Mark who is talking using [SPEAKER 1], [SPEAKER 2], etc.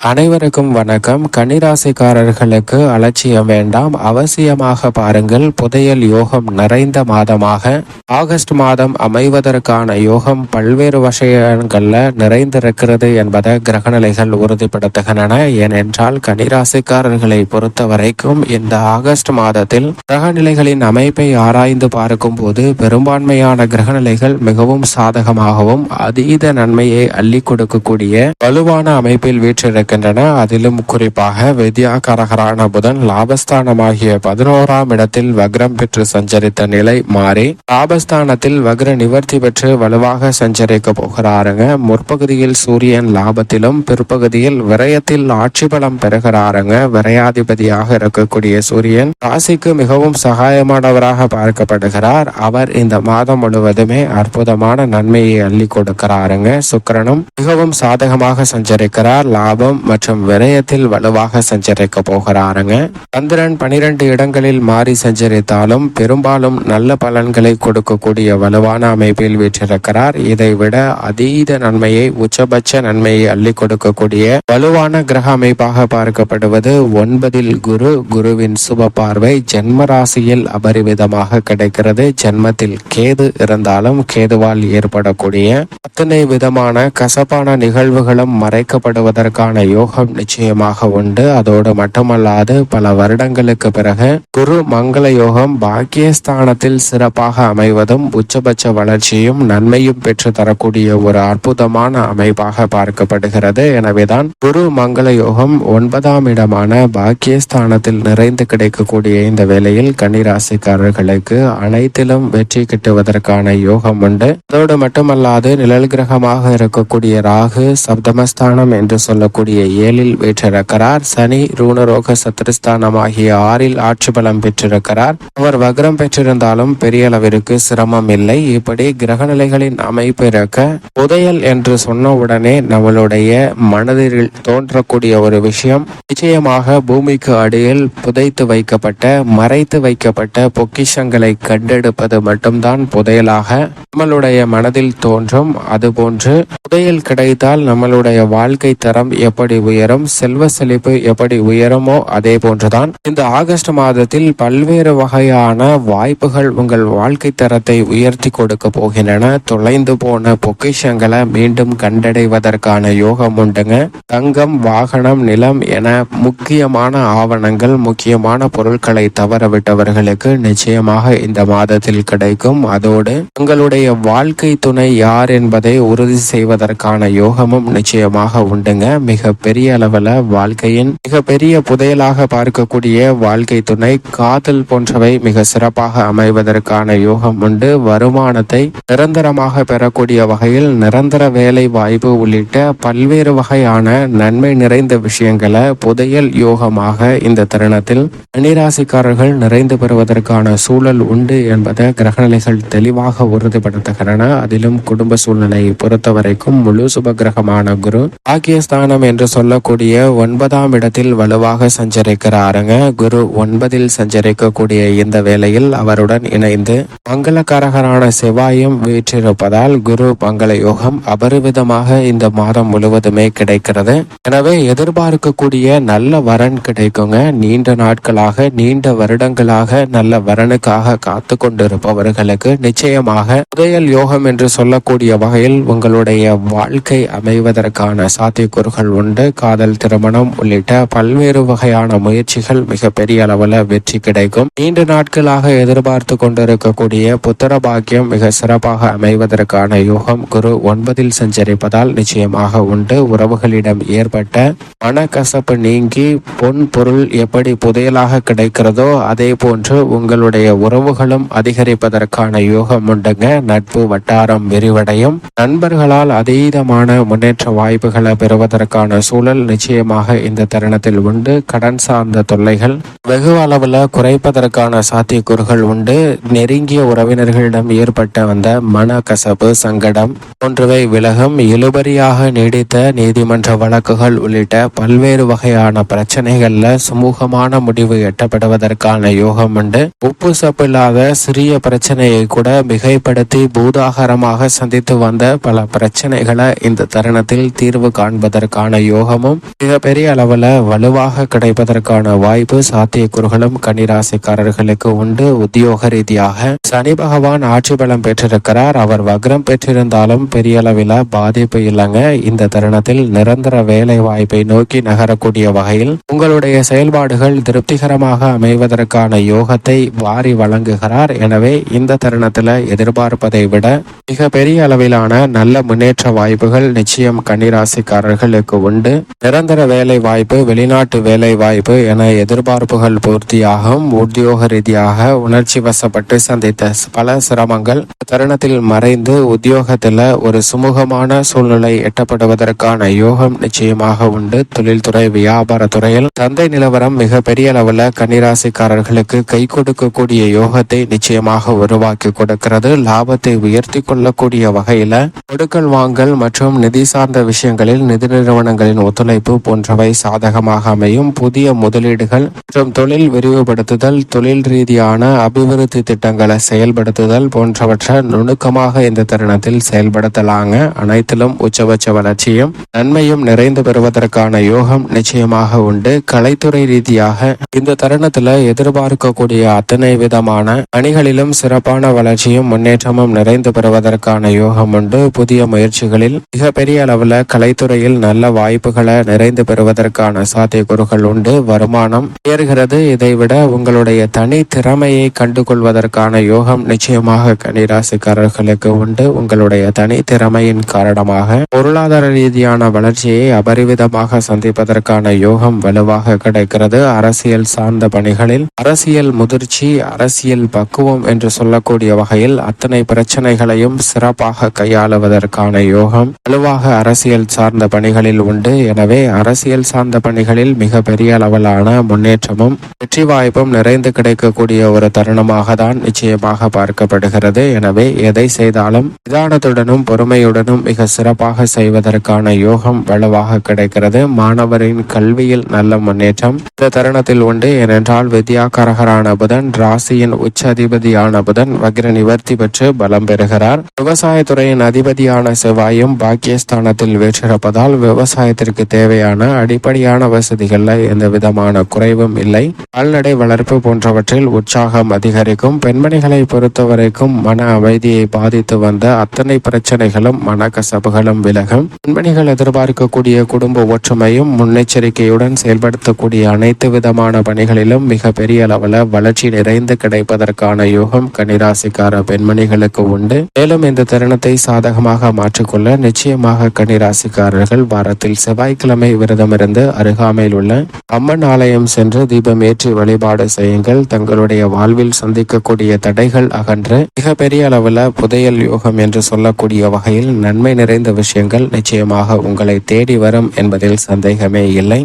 [SPEAKER 1] அனைவருக்கும் வணக்கம். கன்னிராசிக்காரர்களுக்கு அலட்சியம் வேண்டாம், அவசியமாக பாருங்கள். புதையல் யோகம் நிறைந்த மாதமாக ஆகஸ்ட் மாதம் அமைவதற்கான யோகம் பல்வேறு விஷயங்கள்ல நிறைந்திருக்கிறது என்பதை கிரகநிலைகள் உறுதிப்படுத்துகின்றன. ஏனென்றால் கன்னிராசிக்காரர்களை பொறுத்த வரைக்கும் இந்த ஆகஸ்ட் மாதத்தில் கிரகநிலைகளின் அமைப்பை ஆராய்ந்து பார்க்கும் போது பெரும்பான்மையான கிரகநிலைகள் மிகவும் சாதகமாகவும் அதீத நன்மையை அள்ளி கொடுக்கக்கூடிய வலுவான அமைப்பில் வீற்றிருக்க. அதிலும் குறிப்பாக வித்யாகாரகரான புதன் லாபஸ்தானமாகிய 11ஆம் இடத்தில் வக்ரம் பெற்று சஞ்சரித்த நிலை மாறி லாபஸ்தானத்தில் வக்ர நிவர்த்தி பெற்று வலுவாக சஞ்சரிக்க போகிறாருங்க. முற்பகுதியில் சூரியன் லாபத்திலும் பிற்பகுதியில் விரயத்தில் ஆட்சி பலம் பெறுகிறாருங்க. விரையாதிபதியாக இருக்கக்கூடிய சூரியன் ராசிக்கு மிகவும் சகாயமானவராக பார்க்கப்படுகிறார். அவர் இந்த மாதம் முழுவதுமே அற்புதமான நன்மையை அள்ளி கொடுக்கிறாருங்க. சுக்கிரனும் மிகவும் சாதகமாக சஞ்சரிக்கிறார். லாபம் மற்றும் விரயத்தில் வலுவாக சஞ்சரிக்க போகிறாருங்க. சந்திரன் 12 இடங்களில் மாறி சஞ்சரித்தாலும் பெரும்பாலும் நல்ல பலன்களை கொடுக்கக்கூடிய வலுவான அமைப்பில் வீற்றிருக்கிறார். இதைவிட அதீத நன்மையை உச்சபட்ச நன்மையை அள்ளி கொடுக்கக்கூடிய வலுவான கிரக அமைப்பாக பார்க்கப்படுவது 9இல் குரு. குருவின் சுப பார்வை ஜென்ம ராசியில் அபரிவிதமாக கிடைக்கிறது. ஜென்மத்தில் கேது இருந்தாலும் கேதுவால் ஏற்படக்கூடிய அத்தனை விதமான கசப்பான நிகழ்வுகளும் மறைக்கப்படுவதற்கான யோகம் நிச்சயமாக உண்டு. அதோடு மட்டுமல்லாது பல வருடங்களுக்கு பிறகு குரு மங்கள யோகம் பாக்கியஸ்தானத்தில் சிறப்பாக அமைவதும் உச்சபட்ச வளர்ச்சியும் நன்மையும் பெற்று தரக்கூடிய ஒரு அற்புதமான அமைப்பாக பார்க்கப்படுகிறது. எனவேதான் குரு மங்கள யோகம் 9ஆம் இடமான பாக்கியஸ்தானத்தில் நிறைந்து கிடைக்கக்கூடிய இந்த வேளையில் கன்னிராசிக்காரர்களுக்கு அனைத்திலும் வெற்றி கிட்டுவதற்கான யோகம் உண்டு. அதோடு மட்டுமல்லாது நிழல் கிரகமாக இருக்கக்கூடிய ராகு சப்தமஸ்தானம் என்று சொல்லக்கூடிய 7இல் வீற்றிருக்கிறார். சனி ரூணரோக சத்ருஸ்தானம் ஆகிய 6இல் ஆட்சி பலம் பெற்றிருக்கிறார். அவர் வக்ரம் பெற்றிருந்தாலும் பெரிய அளவிற்கு சிரமம் இல்லை. இப்படி கிரகநிலைகளின் அமைப்பு இருக்க புதையல் என்று சொன்ன உடனே நம்மளுடைய மனதில் தோன்றக்கூடிய ஒரு விஷயம் நிச்சயமாக பூமிக்கு அடியில் புதைத்து வைக்கப்பட்ட மறைத்து வைக்கப்பட்ட பொக்கிஷங்களை கண்டெடுப்பது மட்டும்தான் புதையலாக நம்மளுடைய மனதில் தோன்றும். அதுபோன்று புதையல் கிடைத்தால் நம்மளுடைய வாழ்க்கை தரம் எப்படி உயரும், செல்வ செழிப்பு எப்படி உயருமோ அதே போன்றுதான் இந்த ஆகஸ்ட் மாதத்தில் பல்வேறு வகையான வாய்ப்புகள் உங்கள் வாழ்க்கை தரத்தை உயர்த்தி கொடுக்க போகின்றன. தொலைந்து போன பொக்கிஷங்களை மீண்டும் கண்டடைவதற்கான யோகம் உண்டுங்க. தங்கம், வாகனம், நிலம் என முக்கியமான ஆவணங்கள், முக்கியமான பொருட்களை தவறவிட்டவர்களுக்கு நிச்சயமாக இந்த மாதத்தில் கிடைக்கும். அதோடு உங்களுடைய வாழ்க்கை துணை யார் என்பதை உறுதி செய்வதற்கான யோகமும் நிச்சயமாக உண்டுங்க. மிக பெரிய அளவில் வாழ்க்கையின் மிகப்பெரிய புதையலாக பார்க்கக்கூடிய வாழ்க்கை துணை, காதல் போன்றவை மிக சிறப்பாக அமைவதற்கான யோகம் உண்டு. வருமானத்தை நிரந்தரமாக பெறக்கூடிய வகையில் நிரந்தர வேலை வாய்ப்பு உள்ளிட்ட பல்வேறு வகையான நன்மை நிறைந்த விஷயங்களை புதையல் யோகமாக இந்த தருணத்தில் கன்னிராசிக்காரர்கள் நிறைந்து பெறுவதற்கான சூழல் உண்டு என்பதை கிரகநிலைகள் தெளிவாக உறுதிப்படுத்துகின்றன. அதிலும் குடும்ப சூழ்நிலையை பொறுத்த வரைக்கும் முழு சுப கிரகமான குரு பாக்கியஸ்தானம் என்று சொல்லக்கூடிய 9ஆம் இடத்தில் வலுவாக சஞ்சரிக்கிறாருங்க. குரு 9இல் சஞ்சரிக்கக்கூடிய இந்த வேளையில் அவருடன் இணைந்து மங்களகாரகரான செவ்வாயும் வீற்றிருப்பதால் குரு மங்கள யோகம் அபரிவிதமாக இந்த மாதம் முழுவதுமே கிடைக்கிறது. எனவே எதிர்பார்க்கக்கூடிய நல்ல வரன் கிடைக்குங்க. நீண்ட நாட்களாக நீண்ட வருடங்களாக நல்ல வரனுக்காக காத்து கொண்டிருப்பவர்களுக்கு நிச்சயமாக புதையல் யோகம் என்று சொல்லக்கூடிய வகையில் உங்களுடைய வாழ்க்கை அமைவதற்கான சாத்தியக்கூறுகள் உண்டு. காதல், திருமணம் உள்ளிட்ட பல்வேறு வகையான முயற்சிகள் மிக பெரிய அளவில் வெற்றி கிடைக்கும். நீண்ட நாட்களாக எதிர்பார்த்து கொண்டிருக்கக்கூடிய புத்திர பாக்கியம் மிக சிறப்பாக அமைவதற்கான யோகம் குரு 9இல் சஞ்சரிப்பதால் நிச்சயமாக உண்டு. உறவுகளிடம் ஏற்பட்ட மனக்கசப்பு நீங்கி பொன் பொருள் எப்படி புதையலாக கிடைக்கிறதோ அதே போன்று உங்களுடைய உறவுகளும் அதிகரிப்பதற்கான யோகம் உண்டுங்க. நட்பு வட்டாரம் விரிவடையும். நண்பர்களால் அதீதமான முன்னேற்ற வாய்ப்புகளை பெறுவதற்கான சூழல் நிச்சயமாக இந்த தருணத்தில் உண்டு. கடன் சார்ந்த தொல்லைகள் வெகு அளவில் குறைப்பதற்கான சாத்தியக்கூறுகள் உண்டு. நெருங்கிய உறவினர்களிடம் ஏற்பட்ட வந்த மனக்கசப்பு, சங்கடம் போன்றவை விலகும். இழுபறியாக நீடித்த நீதிமன்ற வழக்குகள் உள்ளிட்ட பல்வேறு வகையான பிரச்சனைகள்ல சுமூகமான முடிவு எட்டப்படுவதற்கான யோகம் உண்டு. உப்பு சப்பில்லாத சிறிய பிரச்சனையை கூட மிகைப்படுத்தி பூதாகரமாக சந்தித்து வந்த பல பிரச்சனைகளை இந்த தருணத்தில் தீர்வு காண்பதற்கான யோகமும் மிக பெரிய அளவுல வலுவாக கிடைப்பதற்கான வாய்ப்பு சாத்தியக்கூறுகளும் கன்னிராசிக்காரர்களுக்கு உண்டு. உத்தியோக ரீதியாக சனி பகவான் ஆட்சி பலம் பெற்றிருக்கிறார். அவர் வக்ரம் பெற்றிருந்தாலும் பெரிய அளவில் பாதிப்பு இல்லைங்க. இந்த தருணத்தில் நிரந்தர வேலை வாய்ப்பை நோக்கி நகரக்கூடிய வகையில் உங்களுடைய செயல்பாடுகள் திருப்திகரமாக அமைவதற்கான யோகத்தை வாரி வழங்குகிறார். எனவே இந்த தருணத்தில் எதிர்பார்ப்பதை விட மிக பெரிய அளவிலான நல்ல முன்னேற்ற வாய்ப்புகள் நிச்சயம் கன்னிராசிக்காரர்களுக்கு உண்டு. நிரந்தர வேலை வாய்ப்பு, வெளிநாட்டு வேலை வாய்ப்பு என எதிர்பார்ப்புகள் பூர்த்தியாகும். உத்தியோக ரீதியாக உணர்ச்சி வசப்பட்டு சந்தித்த பல சிரமங்கள் தருணத்தில் மறைந்து உத்தியோகத்தில் ஒரு சுமூகமான சூழ்நிலை எட்டப்படுவதற்கான யோகம் நிச்சயமாக உண்டு. தொழில்துறை, வியாபார துறையில் சந்தை நிலவரம் மிக பெரிய அளவில் கன்னிராசிக்காரர்களுக்கு கை கொடுக்கக்கூடிய யோகத்தை நிச்சயமாக உருவாக்கி கொடுக்கிறது. லாபத்தை உயர்த்தி கொள்ளக்கூடிய வகையில கொடுக்கல் வாங்கல் மற்றும் நிதி சார்ந்த விஷயங்களில் நிதி நிறுவனங்களின் ஒத்துழைப்பு போன்றவை சாதகமாக அமையும். புதிய முதலீடுகள் மற்றும் தொழில் விரிவுபடுத்துதல், தொழில் ரீதியான அபிவிருத்தி திட்டங்களை செயல்படுத்துதல் போன்றவற்றை நுணுக்கமாக இந்த தருணத்தில் செயல்படுத்தலாங்க. அனைத்திலும் உச்சபட்ச வளர்ச்சியும் நன்மையும் நிறைந்து பெறுவதற்கான யோகம் நிச்சயமாக உண்டு. கலைத்துறை ரீதியாக இந்த தருணத்தில் எதிர்பார்க்கக்கூடிய அத்தனை விதமான அணிகளிலும் சிறப்பான வளர்ச்சியும் முன்னேற்றமும் நிறைந்து பெறுவதற்கான யோகம் உண்டு. புதிய முயற்சிகளில் மிக பெரிய அளவில் கலைத்துறையில் நல்ல வாய்ப்புகளை நிறைந்து பெறுவதற்கான சாத்தியக்கூறுகள் உண்டு. வருமானம் உயர்கிறது. இதைவிட உங்களுடைய தனி திறமையை கண்டுகொள்வதற்கான யோகம் நிச்சயமாக கன்னிராசிக்காரர்களுக்கு உண்டு. உங்களுடைய தனி திறமையின் காரணமாக பொருளாதார ரீதியான வளர்ச்சியை அபரிவிதமாக சந்திப்பதற்கான யோகம் வலுவாக கிடைக்கிறது. அரசியல் சார்ந்த பணிகளில் அரசியல் முதிர்ச்சி, அரசியல் பக்குவம் என்று சொல்லக்கூடிய வகையில் அத்தனை பிரச்சனைகளையும் சிறப்பாக கையாளுவதற்கான யோகம் வலுவாக அரசியல் சார்ந்த பணிகளில் உண்டு. எனவே அரசியல் சார்ந்த பணிகளில் மிக பெரிய அளவிலான முன்னேற்றமும் வெற்றி வாய்ப்பும் நிறைந்து கிடைக்கக்கூடிய ஒரு தருணமாக தான் நிச்சயமாக பார்க்கப்படுகிறது. எனவே எதை செய்தாலும் நிதானத்துடனும் பொறுமையுடனும் மிக சிறப்பாக செய்வதற்கான யோகம் வலுவாக கிடைக்கிறது. மாணவரின் கல்வியில் நல்ல முன்னேற்றம் இந்த தருணத்தில் உண்டு. ஏனென்றால் வித்யாகாரகரான புதன், ராசியின் உச்ச அதிபதியான புதன் வக்ர நிவர்த்தி பெற்று பலம் பெறுகிறார். விவசாயத்துறையின் அதிபதியான செவ்வாயும் பாக்கியஸ்தானத்தில் வீற்றிருப்பதால் விவசாயத்திற்கு தேவையான அடிப்படையான வசதிகள்ல எந்த விதமான குறைவும் இல்லை. கால்நடை வளர்ப்பு போன்றவற்றில் உற்சாகம் அதிகரிக்கும். பெண்மணிகளை பொறுத்தவரைக்கும் மன அமைதியை பாதித்து வந்த அத்தனை பிரச்சனைகளும் மனக்கசப்புகளும் விலகும். பெண்மணிகள் எதிர்பார்க்கக்கூடிய குடும்ப ஒற்றுமையும் முன்னெச்சரிக்கையுடன் செயல்படுத்தக்கூடிய அனைத்து விதமான பணிகளிலும் மிக பெரிய அளவில் வளர்ச்சி நிறைந்து கிடைப்பதற்கான யோகம் கன்னிராசிக்கார பெண்மணிகளுக்கு உண்டு. மேலும் இந்த தருணத்தை சாதகமாக மாற்றிக்கொள்ள நிச்சயமாக கன்னிராசிக்காரர்கள் வாரத்தில் செவ்வாய்க்கிழமை விரதமிருந்து அருகாமையில் உள்ள அம்மன் ஆலயம் சென்று தீபம் ஏற்றி வழிபாடு செய்யுங்கள். தங்களுடைய வாழ்வில் சந்திக்கக்கூடிய தடைகள் அகன்று மிக பெரிய அளவில் புதையல் யோகம் என்று சொல்லக்கூடிய வகையில் நன்மை நிறைந்த விஷயங்கள் நிச்சயமாக உங்களை தேடி வரும் என்பதில் சந்தேகமே இல்லை.